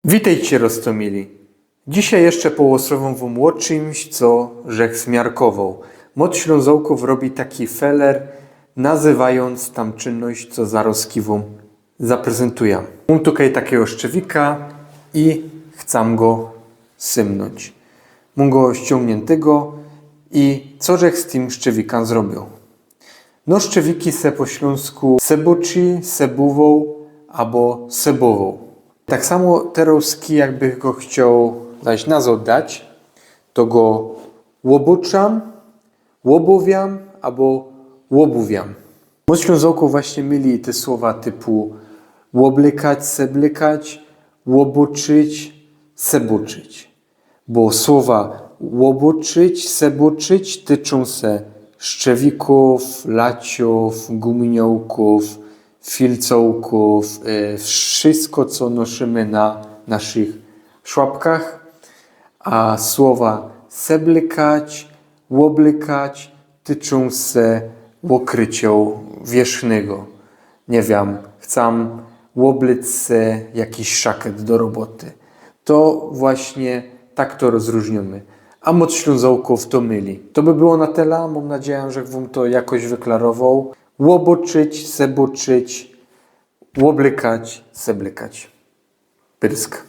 Witajcie roztomili. Dzisiaj jeszcze połosową wam o czymś, co żech zmiarkował. Mod Ślązołków robi taki feller, nazywając tam czynność, co zaraz wam zaprezentuję. Mam tutaj takiego szczewika i chcę go symnąć. Mam go ściągniętego i co żech z tym szczewikiem zrobił? No szczewiki se po śląsku seboczy, sebuwą albo sebową. Tak samo teroski, jakby go chciał dać nazwę dać, to go łoboczam, łobowiam albo łobuwiam. Mod Ślązołków właśnie mieli te słowa typu łoblykać, seblykać, łoboczyć, seboczyć. Bo słowa łoboczyć, seboczyć tyczą się szczewików, laciów, guminiołków, filcołków, wszystko co nosimy na naszych szłapkach, a słowa seblykać, łoblykać tyczą się łokrycia wierzchnego. Nie wiem, chcę łoblić se jakiś szaket do roboty. To właśnie tak to rozróżniamy. A mod Ślązołków to myli. To by było na tyle. Mam nadzieję, że wam to jakoś wyklarował. Łoboczyć, seboczyć, łoblykać, seblykać. Pyrsk.